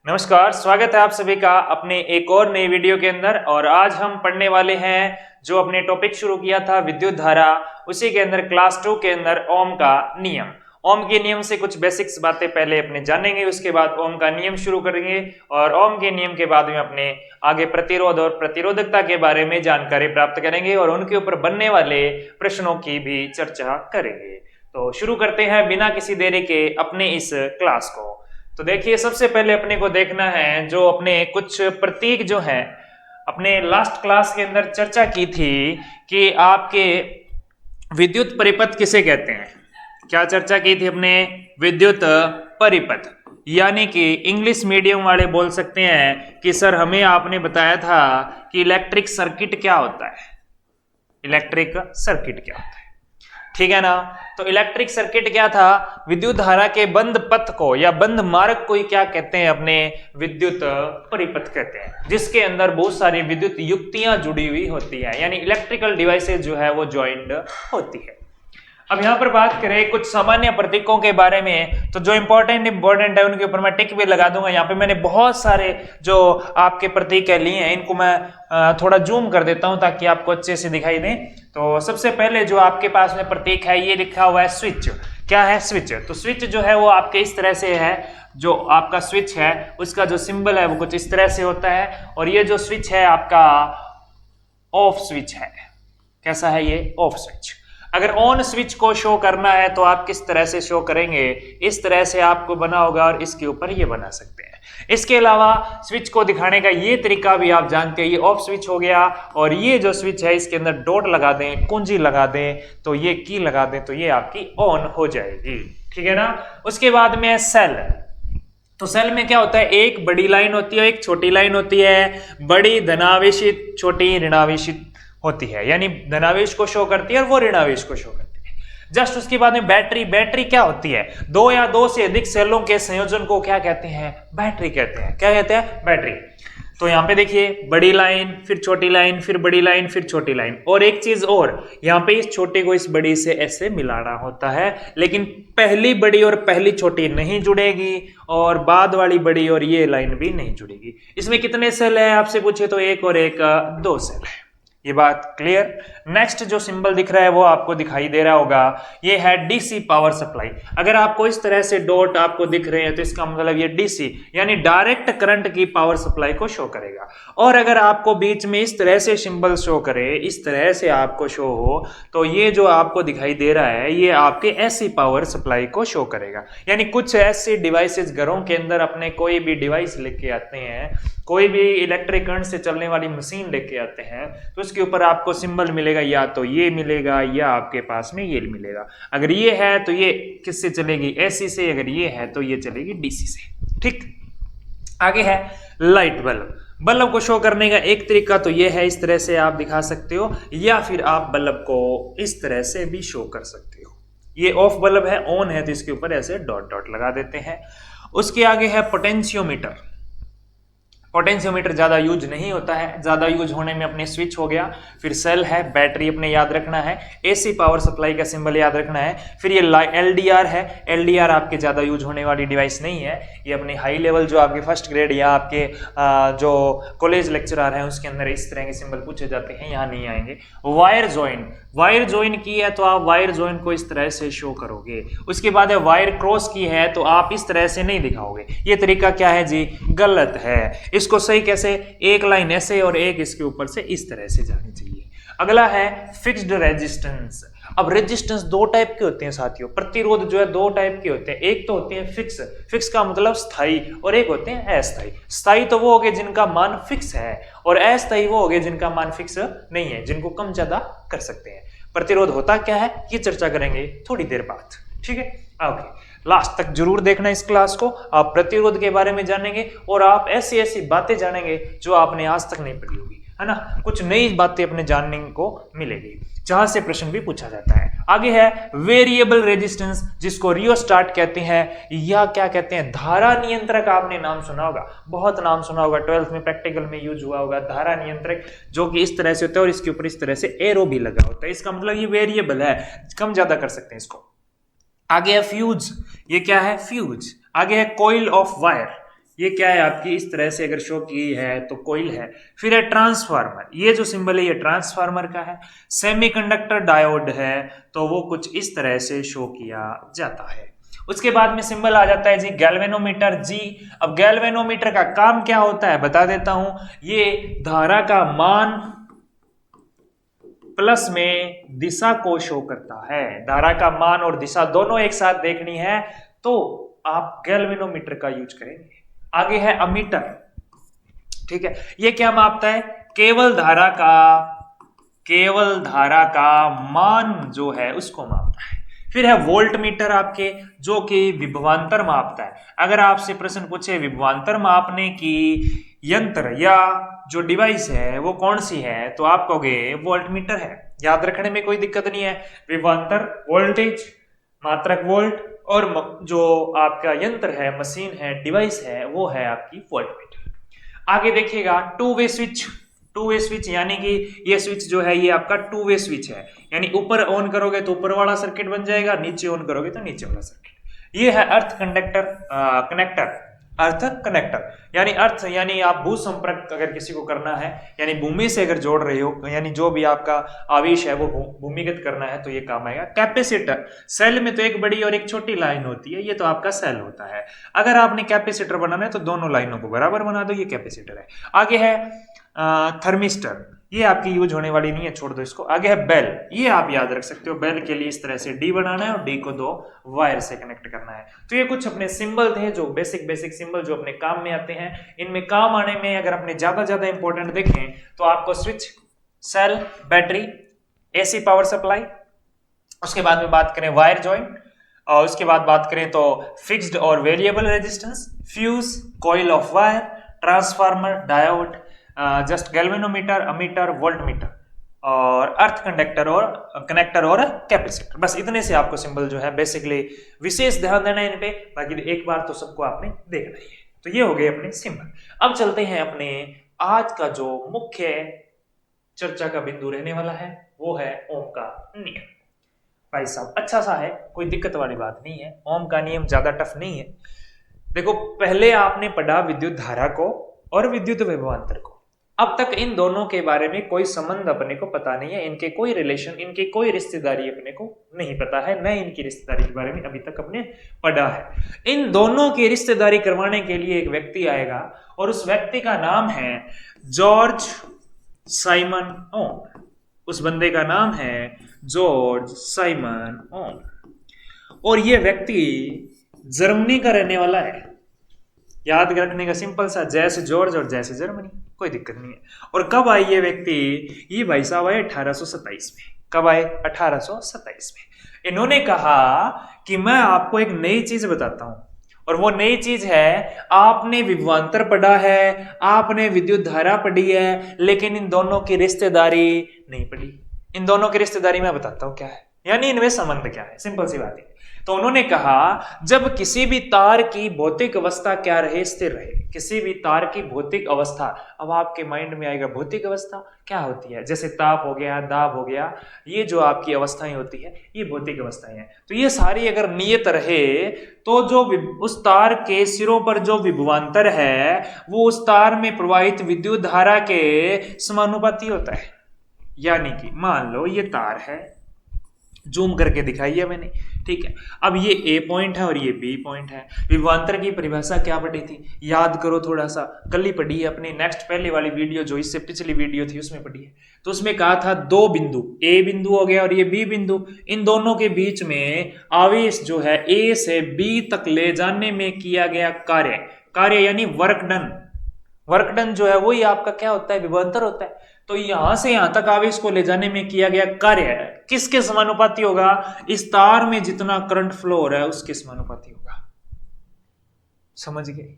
नमस्कार, स्वागत है आप सभी का अपने एक और नई वीडियो के अंदर। और आज हम पढ़ने वाले हैं जो अपने टॉपिक शुरू किया था विद्युत धारा, उसी के अंदर क्लास 2 के अंदर ओम का नियम। ओम के नियम से कुछ बेसिक्स बातें पहले अपने जानेंगे, उसके बाद ओम का नियम शुरू करेंगे और ओम के नियम के बाद में अपने आगे प्रतिरोध और प्रतिरोधकता के बारे में जानकारी प्राप्त करेंगे और उनके ऊपर बनने वाले प्रश्नों की भी चर्चा करेंगे। तो शुरू करते हैं बिना किसी देरी के अपने इस क्लास को। तो देखिए, सबसे पहले अपने को देखना है जो अपने कुछ प्रतीक जो है अपने लास्ट क्लास के अंदर चर्चा की थी कि आपके विद्युत परिपथ किसे कहते हैं। क्या चर्चा की थी अपने? विद्युत परिपथ, यानी कि इंग्लिश मीडियम वाले बोल सकते हैं कि सर हमें आपने बताया था कि इलेक्ट्रिक सर्किट क्या होता है। इलेक्ट्रिक सर्किट क्या होता है, ठीक है ना। तो इलेक्ट्रिक सर्किट क्या था? विद्युत धारा के बंद पथ को या बंद मार्ग को ही क्या कहते हैं? अपने विद्युत परिपथ कहते हैं, जिसके अंदर बहुत सारी विद्युत युक्तियां जुड़ी हुई होती है, यानी इलेक्ट्रिकल डिवाइसेस जो है वो ज्वाइंट होती है। अब यहां पर बात करें कुछ सामान्य प्रतीकों के बारे में, तो जो इंपॉर्टेंट है उनके ऊपर मैं टिक भी लगा दूंगा। यहाँ पे मैंने बहुत सारे जो आपके प्रतीक लिए हैं, इनको मैं थोड़ा जूम कर देता हूं ताकि आपको अच्छे से दिखाई दे। तो सबसे पहले जो आपके पास में प्रतीक है, ये लिखा हुआ है स्विच। क्या है? स्विच। तो स्विच जो है वो आपके इस तरह से है, जो आपका स्विच है उसका जो सिंबल है वो कुछ इस तरह से होता है। और ये जो स्विच है आपका ऑफ स्विच है। कैसा है ये? Off switch. अगर ऑन स्विच को शो करना है तो आप किस तरह से शो करेंगे? इस तरह से आपको बना होगा और इसके ऊपर ये बना सकते हैं। इसके अलावा स्विच को दिखाने का ये तरीका भी आप जानते हैं, ये ऑफ स्विच हो गया और ये जो स्विच है इसके अंदर डॉट लगा दें, कुंजी लगा दें, तो ये की लगा दें तो ये आपकी ऑन हो जाएगी, ठीक है ना। उसके बाद में सेल। तो सेल में क्या होता है? एक बड़ी लाइन होती है, एक छोटी लाइन होती है। बड़ी धनावेशित, छोटी ऋणावेशित होती है, यानी धनावेश को शो करती है और वो ऋणावेश को शो करती है। जस्ट उसके बाद में बैटरी। बैटरी क्या होती है? दो या दो से अधिक सेलों के संयोजन को क्या कहते हैं? बैटरी कहते हैं। क्या कहते हैं? बैटरी। तो यहां पे देखिए, बड़ी लाइन, फिर छोटी लाइन, फिर बड़ी लाइन, फिर छोटी लाइन। और एक चीज और, यहां पे इस छोटे को इस बड़ी से ऐसे मिलाना होता है, लेकिन पहली बड़ी और पहली छोटी नहीं जुड़ेगी और बाद वाली बड़ी और ये लाइन भी नहीं जुड़ेगी। इसमें कितने सेल है आपसे पूछे तो एक और एक दो सेल है। ये बात क्लियर। नेक्स्ट जो सिंबल दिख रहा है वो आपको दिखाई दे रहा होगा, ये है डीसी पावर सप्लाई। अगर आपको इस तरह से डॉट आपको दिख रहे हैं तो इसका मतलब ये डीसी यानी डायरेक्ट करंट की पावर सप्लाई को शो करेगा। और अगर आपको बीच में इस तरह से सिंबल शो करे, इस तरह से आपको शो हो, तो ये जो आपको दिखाई दे रहा है ये आपके एसी पावर सप्लाई को शो करेगा। यानी कुछ ऐसे डिवाइसेस घरों के अंदर अपने कोई भी डिवाइस लेके आते हैं, कोई भी इलेक्ट्रिक करंट से चलने वाली मशीन लेके आते हैं, तो उसके ऊपर आपको सिंबल मिलेगा, या तो ये मिलेगा या आपके पास में ये मिलेगा। अगर ये है तो ये किससे चलेगी? एसी से। अगर ये है तो ये चलेगी डीसी से, ठीक। आगे है लाइट बल्ब। बल्ब को शो करने का एक तरीका तो ये है, इस तरह से आप दिखा सकते हो, या फिर आप बल्ब को इस तरह से भी शो कर सकते हो। ये ऑफ बल्ब है, ऑन है तो इसके ऊपर ऐसे डॉट डॉट लगा देते हैं। उसके आगे है पोटेंशियोमीटर। पोटेंशियोमीटर ज्यादा यूज नहीं होता है, ज्यादा यूज होने में अपने स्विच हो गया, फिर सेल है, बैटरी अपने याद रखना है, एसी पावर सप्लाई का सिंबल याद रखना है, फिर ये एलडीआर है। एलडीआर आपके ज्यादा यूज होने वाली डिवाइस नहीं है, ये अपने हाई लेवल जो आपके फर्स्ट ग्रेड या आपके जो कॉलेज लेक्चरर हैं उसके अंदर इस तरह के सिंबल पूछे जाते हैं, यहाँ नहीं आएंगे। Wire join. वायर ज्वाइन की है तो आप वायर ज्वाइन को इस तरह से शो करोगे। उसके बाद है वायर क्रॉस की है तो आप इस तरह से नहीं दिखाओगे। ये तरीका क्या है जी? गलत है। इसको सही कैसे? एक लाइन ऐसे और एक इसके ऊपर से इस तरह से जानी चाहिए। अगला है फिक्स्ड रेजिस्टेंस। अब रेजिस्टेंस दो टाइप के होते हैं साथियों, प्रतिरोध जो है दो टाइप के होते हैं। एक तो होते हैं फिक्स, फिक्स का मतलब स्थाई, और एक होते हैं अस्थाई। स्थाई तो वो हो गए जिनका मान फिक्स है, और अस्थाई वो हो गए जिनका मान फिक्स नहीं है, जिनको कम ज्यादा कर सकते हैं। प्रतिरोध होता क्या है ये चर्चा करेंगे थोड़ी देर बाद, ठीक है। ओके, लास्ट तक जरूर देखना इस क्लास को, आप प्रतिरोध के बारे में जानेंगे और आप ऐसी ऐसी बातें जानेंगे जो आपने आज तक नहीं पढ़ी होगी, है ना। कुछ नई बातें अपने जानने को मिलेगी, जहां से प्रश्न भी पूछा जाता है। आगे है वेरिएबल रेजिस्टेंस, जिसको रियोस्टाट कहते हैं या क्या कहते हैं, धारा नियंत्रक। आपने नाम सुना होगा, बहुत नाम सुना होगा, 12th में प्रैक्टिकल में यूज हुआ होगा। धारा नियंत्रक जो कि इस तरह से होता है और इसके ऊपर इस तरह से एरो भी लगा होता है, इसका मतलब ये वेरिएबल है, कम ज्यादा कर सकते हैं इसको। आगे है फ्यूज। ये क्या है? फ्यूज। आगे है कॉइल ऑफ वायर। ये क्या है आपकी, इस तरह से अगर शो की है तो कोइल है। फिर है ट्रांसफार्मर, ये जो सिंबल है ये ट्रांसफार्मर का है। सेमीकंडक्टर डायोड है तो वो कुछ इस तरह से शो किया जाता है। उसके बाद में सिंबल आ जाता है जी गैल्वेनोमीटर जी। अब गैल्वेनोमीटर का काम क्या होता है बता देता हूं, ये धारा का मान प्लस में दिशा को शो करता है। धारा का मान और दिशा दोनों एक साथ देखनी है तो आप गैल्वेनोमीटर का यूज करेंगे। आगे है अमीटर, ठीक है, ये क्या मापता है, केवल धारा का मान जो है उसको मापता है। फिर है वोल्ट मीटर आपके, जो कि विभवांतर मापता है। अगर आपसे प्रश्न पूछे विभवांतर मापने की यंत्र या जो डिवाइस है वो कौन सी है, तो आप कहोगे वोल्ट मीटर है। याद रखने में कोई दिक्कत नहीं है। विभवांतर वोल्टेज, मात्रक वोल्ट, और जो आपका यंत्र है, मशीन है, डिवाइस है, वो है आपकी वोल्ट मीटर। आगे देखिएगा टू वे स्विच, यानी कि ये स्विच जो है ये आपका टू वे स्विच है, यानी ऊपर ऑन करोगे तो ऊपर वाला सर्किट बन जाएगा, नीचे ऑन करोगे तो नीचे वाला सर्किट। ये है अर्थ कनेक्टर, यानी आप भू संपर्क अगर किसी को करना है, यानी भूमि से अगर जोड़ रहे हो, यानी जो भी आपका आवेश है वो भूमिगत करना है तो ये काम आएगा। कैपेसिटर, सेल में तो एक बड़ी और एक छोटी लाइन होती है, ये तो आपका सेल होता है। अगर आपने कैपेसिटर बनाना है तो दोनों लाइनों को बराबर बना दो, ये कैपेसिटर है। आगे है थर्मिस्टर, ये आपकी यूज होने वाली नहीं है, छोड़ दो इसको। आगे है बेल, ये आप याद रख सकते हो, बेल के लिए इस तरह से डी बनाना है और डी को 2 वायर से कनेक्ट करना है। तो ये कुछ अपने सिंबल थे जो बेसिक सिंबल जो अपने काम में आते हैं। इनमें काम आने में अगर अपने ज्यादा इंपॉर्टेंट देखें तो आपको switch, cell, battery, AC power supply, उसके बाद में बात करें वायर जॉइंट, और उसके बाद बात करें तो फिक्स्ड और variable resistance, fuse, coil of wire, transformer, diode, just galvanometer, ammeter, volt meter, और अर्थ कनेक्टर और कैपेसिटर। बस इतने से आपको सिंबल जो है बेसिकली विशेष ध्यान देना है इन पे, बाकी एक बार तो सबको आपने देखना ही है। तो ये हो गए अपने सिंबल। अब चलते हैं अपने आज का जो मुख्य चर्चा का बिंदु रहने वाला है, वो है ओम का नियम। भाई साहब अच्छा सा है, कोई दिक्कत वाली बात नहीं है, ओम का नियम ज्यादा टफ नहीं है। देखो पहले आपने पढ़ा विद्युत धारा को और विद्युत विभवांतर को, अब तक इन दोनों के बारे में कोई संबंध अपने को पता नहीं है, इनके कोई रिलेशन, इनकी कोई रिश्तेदारी अपने को नहीं पता है, न इनकी रिश्तेदारी के बारे में अभी तक अपने पढ़ा है। इन दोनों की रिश्तेदारी करवाने के लिए एक व्यक्ति आएगा और उस व्यक्ति का नाम है जॉर्ज साइमन ओम। उस बंदे का नाम है जॉर्ज साइमन ओम, और ये व्यक्ति जर्मनी का रहने वाला है। याद रखने का सिंपल सा, जैसे जॉर्ज और जैसे जर्मनी, कोई दिक्कत नहीं है। और कब आए ये व्यक्ति, ये भाई साहब आए 1827 में। कब आए, 1827 में। इन्होंने कहा कि मैं आपको एक नई चीज बताता हूं, और वो नई चीज है, आपने विभवांतर पढ़ा है, आपने विद्युत धारा पढ़ी है, लेकिन इन दोनों की रिश्तेदारी नहीं पढ़ी। इन दोनों की रिश्तेदारी मैं बताता हूं क्या है, यानी इनमें संबंध क्या है, सिंपल सी बात है। तो उन्होंने कहा जब किसी भी तार की भौतिक अवस्था क्या रहे, स्थिर रहे, किसी भी तार की भौतिक अवस्था, अब आपके माइंड में आएगा भौतिक अवस्था क्या होती है, जैसे ताप हो गया, दाब हो गया, ये जो आपकी अवस्थाएं होती है ये भौतिक अवस्थाएं हैं। तो ये सारी अगर नियत रहे तो जो उस तार के सिरों पर जो विभवांतर है वो उस तार में प्रवाहित विद्युत धारा के समानुपाती होता है। यानी कि मान लो ये तार है, जूम करके दिखाई है मैंने, ठीक है। अब ये ए पॉइंट है और ये बी पॉइंट है। विभवांतर की परिभाषा क्या पढ़ी थी, याद करो थोड़ा सा, कल ही पढ़ी है अपने नेक्स्ट पहले वाली वीडियो जो इससे पिछली वीडियो थी उसमें पढ़ी है। तो उसमें कहा था दो बिंदु, ए बिंदु हो गया और ये बी बिंदु, इन दोनों के बीच में आवेश जो है ए से बी तक ले जाने में किया गया कार्य यानी वर्क डन जो है वही आपका क्या होता है, विभवांतर होता है। तो यहां से यहां तक आवेश को ले जाने में किया गया कार्य किसके समानुपाती होगा, इस तार में जितना करंट फ्लो हो रहा है उसके समानुपाती होगा। समझ गए,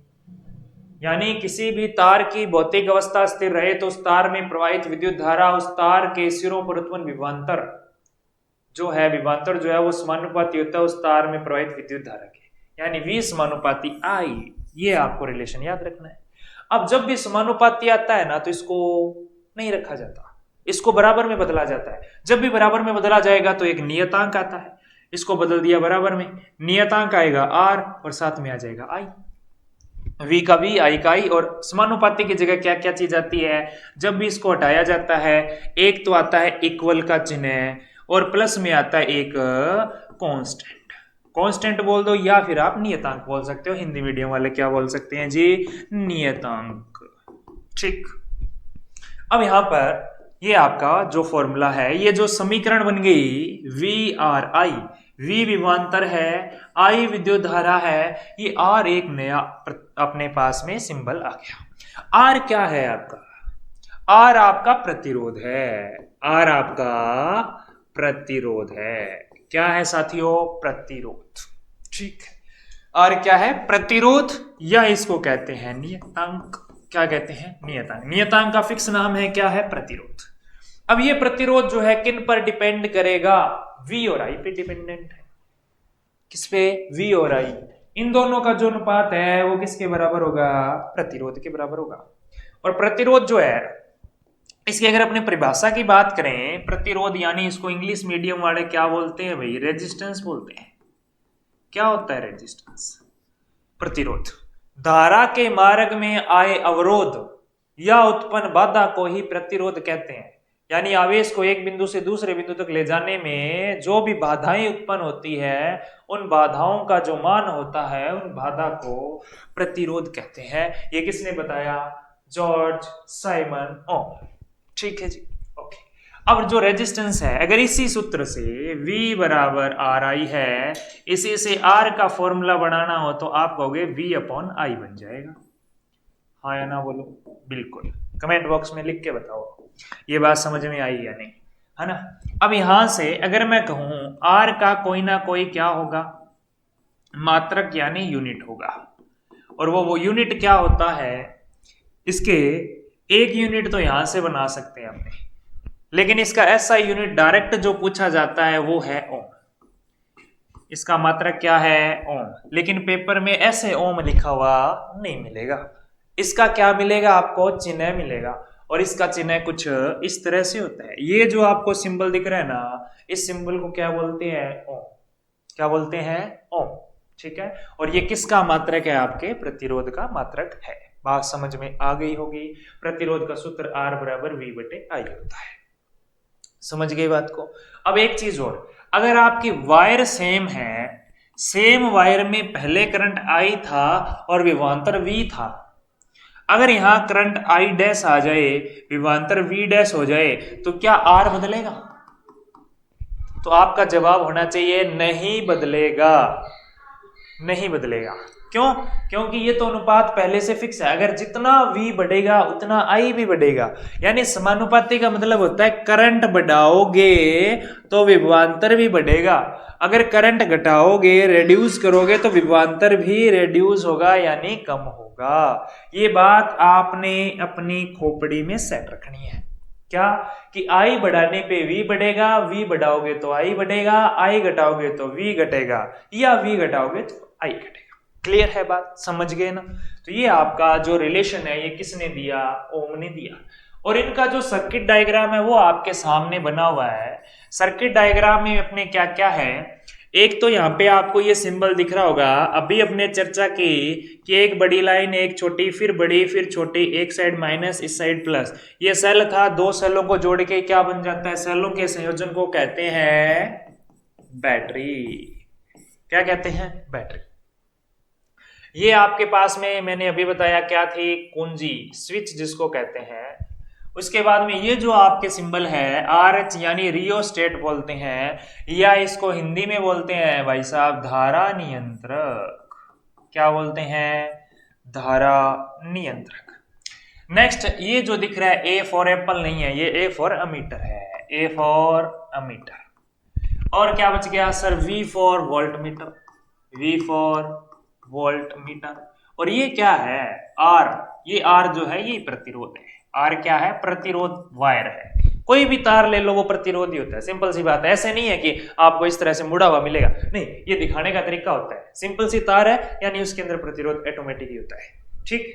यानी किसी भी तार की भौतिक अवस्था स्थिर रहे तो उस तार में प्रवाहित विद्युत धारा उस तार के सिरों पर उत्पन्न विभवांतर जो है वो समानुपाती होता है उस तार में प्रवाहित विद्युत धारा के, यानी V समानुपाती I। ये आपको रिलेशन याद रखना है। अब जब भी समानुपाती आता है ना तो इसको नहीं रखा जाता, इसको बराबर में बदला जाता है। जब भी बराबर में बदला जाएगा तो एक नियतांक आता है, इसको बदल दिया बराबर में, नियतांक आएगा R और साथ में आ जाएगा I। वी का वी, आई का आई, और समानुपाती की जगह क्या क्या चीज आती है? जब भी इसको हटाया जाता है, एक तो आता है इक्वल का चिन्ह और प्लस में आता है एक कांस्टेंट। कांस्टेंट बोल दो या फिर आप नियतांक बोल सकते हो। हिंदी मीडियम वाले क्या बोल सकते हैं जी? नियतांक। ठीक। अब यहां पर ये आपका जो फॉर्मूला है, ये जो समीकरण बन गई वी आर आई, वी विभवांतर है, आई विद्युत धारा है, ये आर एक नया अपने पास में सिंबल आ गया। आर क्या है आपका? आर आपका प्रतिरोध है। आर आपका प्रतिरोध है। क्या है साथियों? प्रतिरोध। ठीक है। आर क्या है? प्रतिरोध, या इसको कहते हैं नियतांक। क्या कहते हैं? नियतांक। नियतांक का फिक्स नाम है क्या है? प्रतिरोध। अब ये प्रतिरोध जो है किन पर डिपेंड करेगा? वी और आई पे डिपेंडेंट है। किस पे? वी और आई। इन दोनों का जो अनुपात है वो किसके बराबर होगा? प्रतिरोध के बराबर होगा। और प्रतिरोध जो है, इसकी अगर अपने परिभाषा की बात करें, प्रतिरोध यानी इसको इंग्लिश मीडियम वाले क्या बोलते हैं भाई? रेजिस्टेंस बोलते हैं। क्या होता है रेजिस्टेंस? प्रतिरोध। धारा के मार्ग में आए अवरोध या उत्पन्न बाधा को ही प्रतिरोध कहते हैं। यानी आवेश को एक बिंदु से दूसरे बिंदु तक ले जाने में जो भी बाधाएं उत्पन्न होती है, उन बाधाओं का जो मान होता है, उन बाधा को प्रतिरोध कहते हैं। ये किसने बताया? जॉर्ज साइमन ओम। ठीक है जी, ओके। अब जो रेजिस्टेंस है, अगर इसी सूत्र से V बराबर आर आई है, इसी से R का फॉर्मूला बनाना हो तो आप कहोगे V अपॉन आई बन जाएगा। हाँ या ना बोलो? बिल्कुल, कमेंट बॉक्स में लिख के बताओ ये बात समझ में आई या नहीं, है ना। अब यहां से अगर मैं कहूं R का कोई ना कोई क्या होगा? मात्रक यानी यूनिट होगा। और वो यूनिट क्या होता है? इसके एक यूनिट तो यहां से बना सकते हैं अपने, लेकिन इसका ऐसा यूनिट डायरेक्ट जो पूछा जाता है वो है ओम। इसका मात्रक क्या है? ओम। लेकिन पेपर में ऐसे ओम लिखा हुआ नहीं मिलेगा। इसका क्या मिलेगा आपको? चिन्ह मिलेगा। और इसका चिन्ह कुछ इस तरह से होता है। ये जो आपको सिंबल दिख रहा है ना, इस सिंबल को क्या बोलते हैं? ओम। क्या बोलते हैं? ओम। ठीक है। और ये किसका मात्रक है? आपके प्रतिरोध का मात्रक है। बात समझ में आ गई होगी। प्रतिरोध का सूत्र R बराबर V बटे आई होता है। समझ गए बात को? अब एक चीज और, अगर आपकी वायर सेम है, सेम वायर में पहले करंट I था और विभवांतर V था, अगर यहां करंट I डैश आ जाए, विभवांतर V डैश हो जाए, तो क्या R बदलेगा? तो आपका जवाब होना चाहिए नहीं बदलेगा। नहीं बदलेगा। क्यों? क्योंकि ये तो अनुपात पहले से फिक्स है। अगर जितना V बढ़ेगा उतना I भी बढ़ेगा। यानी समानुपाती का मतलब होता है करंट बढ़ाओगे तो विभवांतर भी बढ़ेगा, अगर करंट घटाओगे, रेड्यूस करोगे, तो विभवांतर भी रेड्यूस होगा यानी कम होगा। ये बात आपने अपनी खोपड़ी में सेट रखनी है। क्या? कि I बढ़ाने पे V बढ़ेगा, V बढ़ाओगे तो I बढ़ेगा, I घटाओगे तो V घटेगा, या V घटाओगे तो I घटेगा। क्लियर है बात? समझ गए ना? तो ये आपका जो रिलेशन है, ये किसने दिया? ओम ने दिया। और इनका जो सर्किट डायग्राम है वो आपके सामने बना हुआ है। सर्किट डायग्राम में अपने क्या क्या है, एक तो यहाँ पे आपको ये सिंबल दिख रहा होगा। अभी अपने चर्चा की कि एक बड़ी लाइन, एक छोटी, फिर बड़ी, फिर छोटी, एक साइड माइनस, इस साइड प्लस। ये सेल था, दो सेलों को जोड़ के क्या बन जाता है? सेलों के संयोजन को कहते हैं बैटरी। क्या कहते हैं? बैटरी। ये आपके पास में मैंने अभी बताया क्या थी? कुंजी, स्विच जिसको कहते हैं। उसके बाद में ये जो आपके सिंबल है RH यानी रियोस्टेट बोलते हैं, या इसको हिंदी में बोलते हैं भाई साहब धारा नियंत्रक। क्या बोलते हैं? धारा नियंत्रक। नेक्स्ट ये जो दिख रहा है A फॉर एप्पल नहीं है, ये A फॉर अमीटर है। A for ammeter. और क्या बच गया sir? V for volt meter. V for volt meter. और ये क्या है? R। ये R जो है ये प्रतिरोध है। R क्या है? प्रतिरोध वायर है। कोई भी तार ले लो वो प्रतिरोधी होता है। सिंपल सी बात है। ऐसे नहीं है कि आपको इस तरह से मुड़ा हुआ मिलेगा, नहीं, ये दिखाने का तरीका होता है। सिंपल सी तार है यानी उसके अंदर प्रतिरोध ऑटोमेटिक ही होता है। ठीक,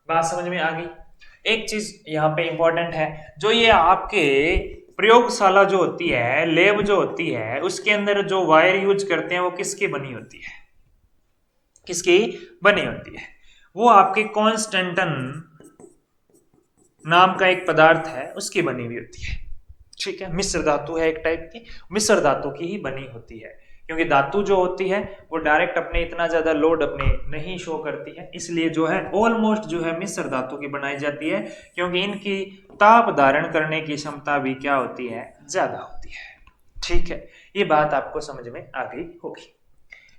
बात समझ में आ गई। एक चीज यहाँ पे इंपॉर्टेंट है, जो ये आपके प्रयोगशाला जो होती है, लैब जो होती है, उसके अंदर जो वायर यूज करते हैं वो किसकी बनी होती है? किसकी बनी होती है? वो आपके कॉन्स्टेंटन नाम का एक पदार्थ है उसकी बनी हुई होती है। ठीक है, मिश्र धातु है एक टाइप की, मिश्र धातु की ही बनी होती है, क्योंकि धातु जो होती है वो डायरेक्ट अपने इतना ज्यादा लोड अपने नहीं शो करती है, इसलिए जो है ऑलमोस्ट जो है मिश्र धातु की बनाई जाती है, क्योंकि इनकी ताप धारण करने की क्षमता भी क्या होती है, ज्यादा होती है। ठीक है, ये बात आपको समझ में आ गई होगी।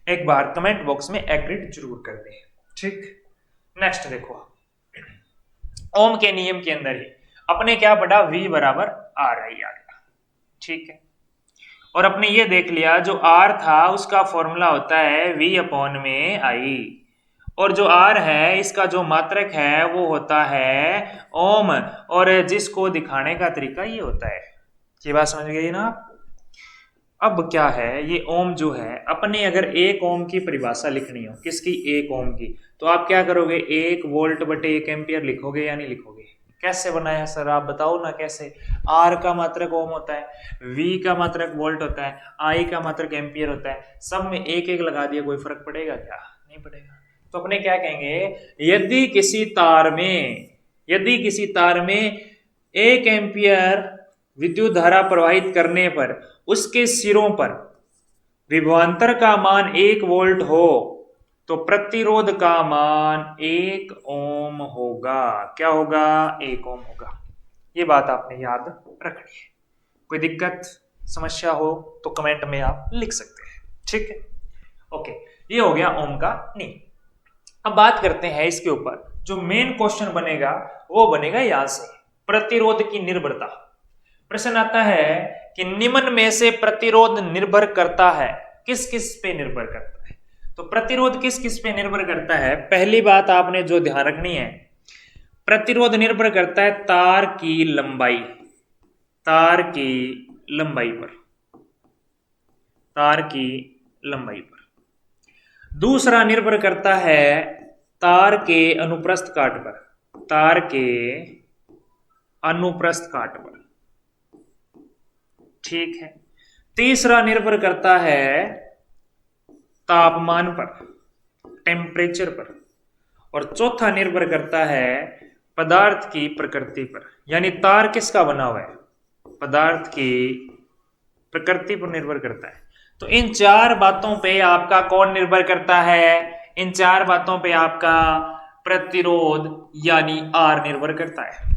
एक बार कमेंट बॉक्स में एग्रीड जरूर कर दें। ठीक, नेक्स्ट देखो, ओम के नियम के अंदर ही अपने क्या पढ़ा, V बराबर R आई आ गया। ठीक है, और अपने ये देख लिया जो R था उसका फॉर्मूला होता है V अपॉन में I, और जो R है इसका जो मात्रक है वो होता है ओम, और जिसको दिखाने का तरीका ये होता है। ये बात समझ गई ना। अब क्या है, ये ओम जो है अपने अगर एक ओम की परिभाषा लिखनी हो, किसकी, एक ओम की, तो आप क्या करोगे, 1 वोल्ट बटे 1 एम्पियर लिखोगे या नहीं लिखोगे। कैसे बनाया सर आप बताओ ना कैसे। आर का मात्रक ओम होता है, वी का मात्रक वोल्ट होता है, आई का मात्रक एम्पियर होता है, सब में एक एक लगा दिया, कोई फर्क पड़ेगा क्या, नहीं पड़ेगा। तो अपने क्या कहेंगे, यदि किसी तार में 1 एम्पियर विद्युत धारा प्रवाहित करने पर उसके सिरों पर विभवांतर का मान 1 वोल्ट हो तो प्रतिरोध का मान 1 ओम होगा। क्या होगा, 1 ओम होगा। ये बात आपने याद रखनी है। कोई दिक्कत समस्या हो तो कमेंट में आप लिख सकते हैं। ठीक है, ओके, ये हो गया ओम का नियम। अब बात करते हैं इसके ऊपर, जो मेन क्वेश्चन बनेगा वो बनेगा यहां से, प्रतिरोध की निर्भरता। प्रश्न आता है कि निम्न में से प्रतिरोध निर्भर करता है, किस किस पे निर्भर करता है। तो प्रतिरोध किस किस पे निर्भर करता है, पहली बात आपने जो ध्यान रखनी है, प्रतिरोध निर्भर करता है तार की लंबाई पर। दूसरा निर्भर करता है तार के अनुप्रस्थ काट पर। ठीक है, तीसरा निर्भर करता है तापमान पर, टेम्परेचर पर, और चौथा निर्भर करता है पदार्थ की प्रकृति पर। यानी तार किसका बना हुआ है, पदार्थ की प्रकृति पर निर्भर करता है। तो इन 4 बातों पे आपका कौन निर्भर करता है, इन 4 बातों पे आपका प्रतिरोध यानी R निर्भर करता है।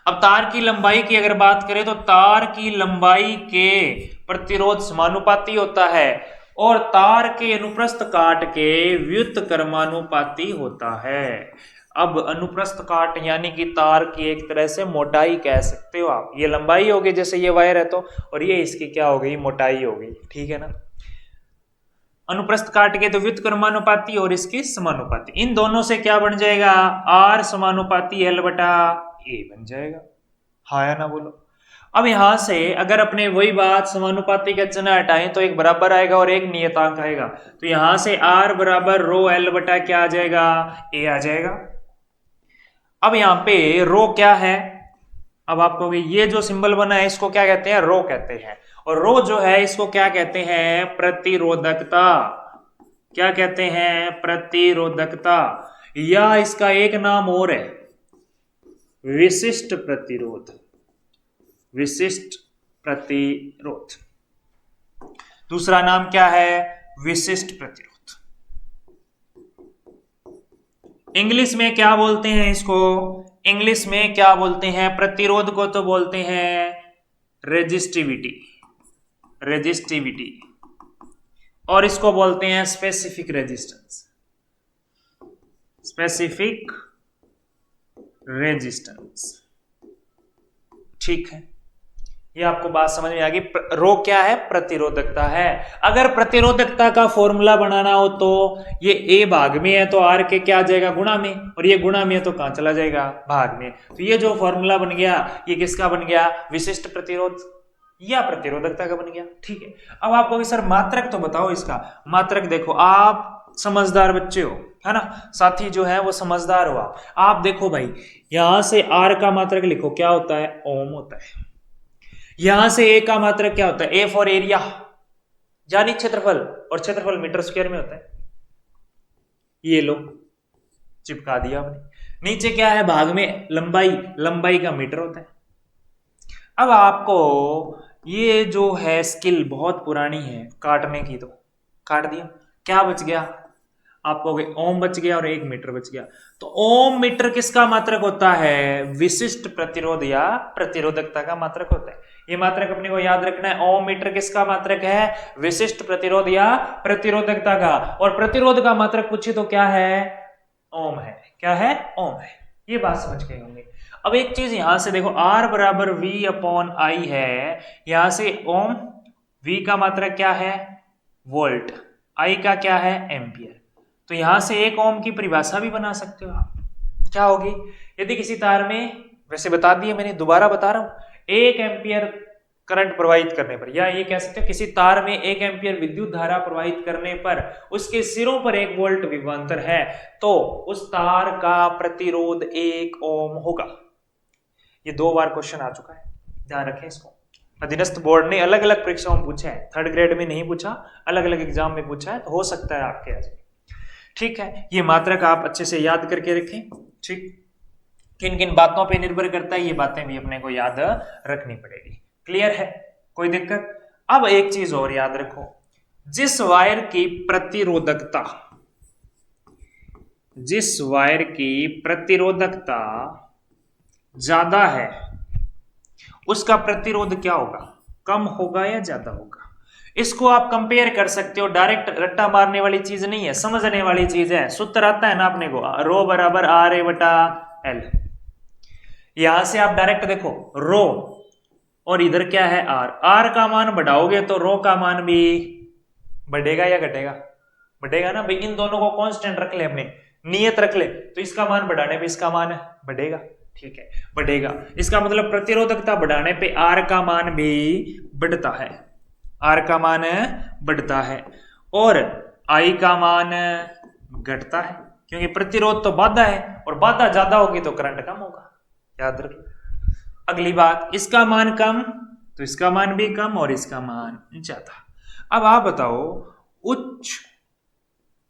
अब तार की लंबाई की अगर बात करें तो तार की लंबाई के प्रतिरोध समानुपाती होता है, और तार के अनुप्रस्थ काट के व्युत्क्रमानुपाती होता है। अब अनुप्रस्थ काट यानी कि तार की एक तरह से मोटाई कह सकते हो आप, ये लंबाई होगी जैसे ये वायर है तो, और ये इसकी क्या हो गई, मोटाई हो गई। ठीक है ना, अनुप्रस्थ काट के तो व्युत्क्रमानुपाती और इसकी समानुपाती, इन दोनों से क्या बन जाएगा, R समानुपाती L बटा A बन जाएगा। हाँ या ना बोलो। अब यहां से अगर अपने वही बात समानुपाती का चिन्ह हटाएं तो एक बराबर आएगा और एक नियतांक आएगा, तो यहां से R बराबर रो L बटा क्या आ जाएगा, A आ जाएगा। अब यहां पे रो क्या है, अब आपको ये जो सिंबल बना है इसको क्या कहते हैं, रो कहते हैं, और रो जो है इसको क्या कहते हैं, प्रतिरोधकता। क्या कहते हैं, प्रतिरोधकता, या इसका एक नाम और है विशिष्ट प्रतिरोध। दूसरा नाम क्या है, विशिष्ट प्रतिरोध। इंग्लिश में क्या बोलते हैं इसको, इंग्लिश में क्या बोलते हैं, प्रतिरोध को तो बोलते हैं रेजिस्टिविटी, और इसको बोलते हैं स्पेसिफिक रेजिस्टेंस। ठीक है, ये आपको बात समझ में आ गई। रो क्या है, प्रतिरोधकता है। अगर प्रतिरोधकता का फॉर्मूला बनाना हो तो ये A भाग में है तो R के क्या आ जाएगा, गुणा में, और ये गुणा में है तो कहां चला जाएगा, भाग में। तो ये जो फॉर्मूला बन गया ये किसका बन गया, विशिष्ट प्रतिरोध या प्रतिरोधकता का बन गया। ठीक है, अब आप कहोगे सर मात्रक तो बताओ इसका। मात्रक देखो, आप समझदार बच्चे हो, है ना, साथी जो है वो समझदार हो आप देखो भाई, यहां से R का मात्रक लिखो, क्या होता है, ओम होता है। यहां से A का मात्रक क्या होता है, A फॉर एरिया यानी क्षेत्रफल, और क्षेत्रफल मीटर स्क्वायर में होता है। ये लो, चिपका दिया आपने। नीचे क्या है, भाग में लंबाई, लंबाई का मीटर होता है। अब आपको ये जो है स्किल बहुत पुरानी है काटने की, तो काट दिया, क्या बच गया, आप कहोगे ओम बच गया और 1 मीटर बच गया। तो ओम मीटर किसका मात्रक होता है, विशिष्ट प्रतिरोध या प्रतिरोधकता का मात्रक होता है। ये मात्रक अपने को याद रखना है। ओम मीटर किसका मात्रक है, विशिष्ट प्रतिरोध या प्रतिरोधकता का। और प्रतिरोध का मात्रक पूछे तो क्या है, ओम है। क्या है, ओम है। ये बात समझ गए होंगे। अब एक चीज यहां से देखो, R बराबर V अपॉन आई है, यहां से ओम, V का मात्रक क्या है, वोल्ट, I का क्या है, एम्पियर। तो यहां से 1 ओम की परिभाषा भी बना सकते हो आप। क्या होगी, यदि किसी तार में, वैसे बता दिए मैंने, दोबारा बता रहा हूं, 1 एम्पियर करंट प्रवाहित करने पर, या ये कह सकते हो किसी तार में 1 एम्पियर विद्युत धारा प्रवाहित करने पर उसके सिरों पर 1 वोल्ट विभवांतर है, तो उस तार का प्रतिरोध 1 ओम होगा। ये 2 बार क्वेश्चन आ चुका है, ध्यान रखें इसको। अधीनस्थ बोर्ड ने अलग अलग परीक्षाओं में पूछा है, 3rd ग्रेड में नहीं पूछा, अलग अलग एग्जाम में पूछा है, तो हो सकता है आपके आज। ठीक है, ये मात्रक आप अच्छे से याद करके रखें। ठीक, किन किन बातों पे निर्भर करता है, ये बातें भी अपने को याद रखनी पड़ेगी। क्लियर है, कोई दिक्कत। अब एक चीज और याद रखो, जिस वायर की प्रतिरोधकता, जिस वायर की प्रतिरोधकता ज्यादा है उसका प्रतिरोध क्या होगा, कम होगा या ज्यादा होगा। इसको आप कंपेयर कर सकते हो, डायरेक्ट रट्टा मारने वाली चीज नहीं है, समझने वाली चीज है। सूत्र आता है ना अपने को, रो बराबर आर ए बटा एल। यहां से आप डायरेक्ट देखो, रो और इधर क्या है आर, आर का मान बढ़ाओगे तो रो का मान भी बढ़ेगा या घटेगा, बढ़ेगा ना भाई। इन दोनों को कांस्टेंट रख ले, अपने नियत रख ले, तो इसका मान बढ़ाने पे इसका मान बढ़ेगा। ठीक है, बढ़ेगा, इसका मतलब प्रतिरोधकता बढ़ाने पे आर का मान भी बढ़ता है, आर का मान बढ़ता है, और आई का मान घटता है, क्योंकि प्रतिरोध तो बाधा है, और बाधा ज्यादा होगी तो करंट कम होगा, याद रखिए। अगली बात, इसका मान कम तो इसका मान भी कम, और इसका मान ज्यादा। अब आप बताओ, उच्च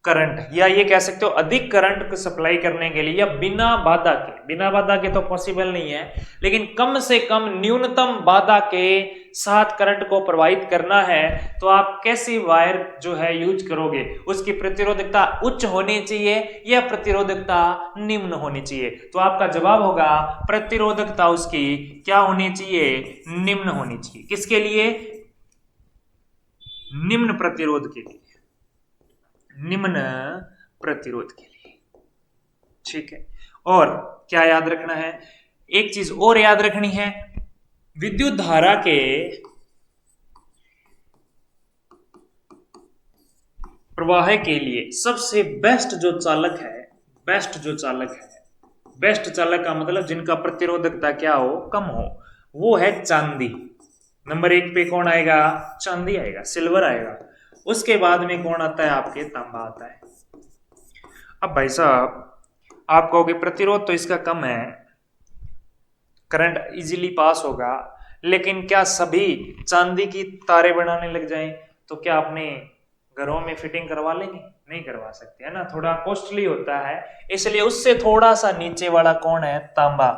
करंट, या ये कह सकते हो अधिक करंट को सप्लाई करने के लिए, या बिना बाधा के तो पॉसिबल नहीं है, लेकिन कम से कम न्यूनतम बाधा के साथ करंट को प्रवाहित करना है, तो आप कैसी वायर जो है यूज करोगे, उसकी प्रतिरोधकता उच्च होनी चाहिए या प्रतिरोधकता निम्न होनी चाहिए। तो आपका जवाब होगा प्रतिरोधकता उसकी क्या होनी चाहिए, निम्न होनी चाहिए। किसके लिए, निम्न प्रतिरोध के लिए, निम्न प्रतिरोध के लिए। ठीक है, और क्या याद रखना है, एक चीज और याद रखनी है, विद्युत धारा के प्रवाह के लिए सबसे बेस्ट जो चालक है, बेस्ट चालक का मतलब जिनका प्रतिरोधकता क्या हो, कम हो, वो है चांदी। नंबर 1 पे कौन आएगा, चांदी आएगा, सिल्वर आएगा। उसके बाद में कौन आता है, आपके तांबा आता है। अब भाई साहब आप कहोगे प्रतिरोध तो इसका कम है, करंट इजीली पास होगा, लेकिन क्या सभी चांदी की तारे बनाने लग जाएं तो क्या अपने घरों में फिटिंग करवा लेंगे, नहीं करवा सकते, है ना, थोड़ा कॉस्टली होता है, इसलिए उससे थोड़ा सा नीचे वाला कौन है, तांबा।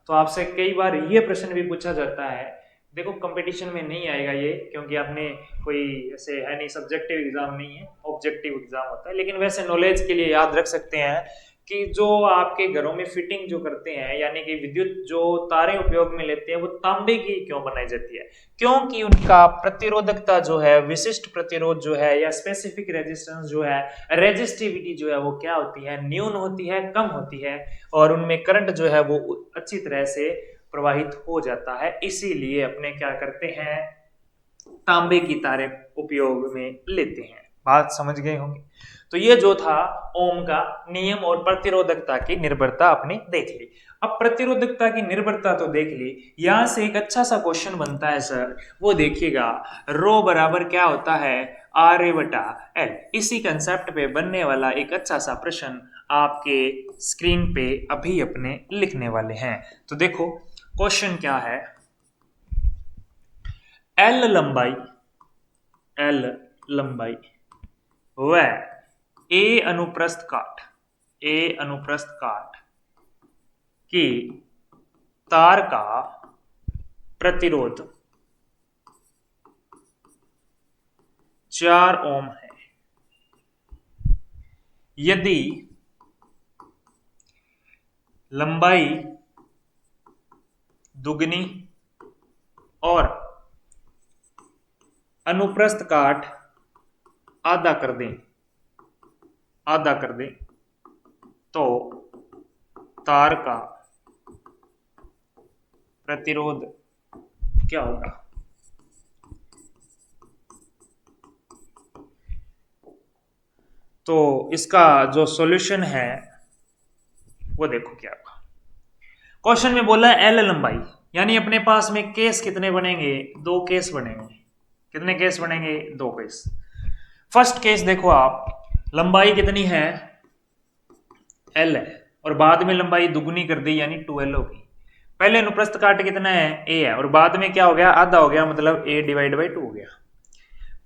तो आपसे कई बार ये प्रश्न भी पूछा जाता है, देखो कंपटीशन में नहीं आएगा ये, क्योंकि आपने कोई ऐसे है नहीं, सब्जेक्टिव एग्जाम नहीं है, ऑब्जेक्टिव एग्जाम होता है, लेकिन वैसे नॉलेज के लिए याद रख सकते हैं कि जो आपके घरों में फिटिंग जो करते हैं, यानी कि विद्युत जो तारें उपयोग में लेते हैं, वो तांबे की क्यों बनाई जाती है, क्योंकि उनका प्रतिरोधकता जो है, विशिष्ट प्रतिरोध जो है, या स्पेसिफिक रेजिस्टेंस जो है, रेजिस्टिविटी जो है, वो क्या होती है, न्यून होती है, कम होती है, और उनमें करंट जो है वो अच्छी तरह से प्रवाहित हो जाता है। इसीलिए अपने क्या करते हैं, तांबे की तारें उपयोग में लेते हैं। बात समझ गए होंगे। तो ये जो था ओम का नियम और प्रतिरोधकता की निर्भरता आपने देख ली। अब प्रतिरोधकता की निर्भरता तो देख ली, यहां से एक अच्छा सा क्वेश्चन बनता है सर, वो देखिएगा, रो बराबर क्या होता है, आर ए बटा एल। इसी कंसेप्ट पे बनने वाला एक अच्छा सा प्रश्न आपके स्क्रीन पे अभी अपने लिखने वाले हैं। तो देखो क्वेश्चन क्या है, एल लंबाई व ए अनुप्रस्थ काट ए अनुप्रस्थ काट की तार का प्रतिरोध 4 ओम है। यदि लंबाई दुगनी और अनुप्रस्थ काट आधा कर दें तो तार का प्रतिरोध क्या होगा? तो इसका जो सॉल्यूशन है वो देखो क्या होगा। क्वेश्चन में बोला है एल लंबाई, यानी अपने पास में केस कितने बनेंगे? 2 केस बनेंगे। कितने केस बनेंगे? 2 केस। फर्स्ट केस देखो आप, लंबाई कितनी है? एल है और बाद में लंबाई दुगनी कर दी यानी 2L होगी। पहले अनुप्रस्थ काट कितना है? ए है और बाद में क्या हो गया? आधा हो गया, मतलब A डिवाइड बाई 2 हो गया।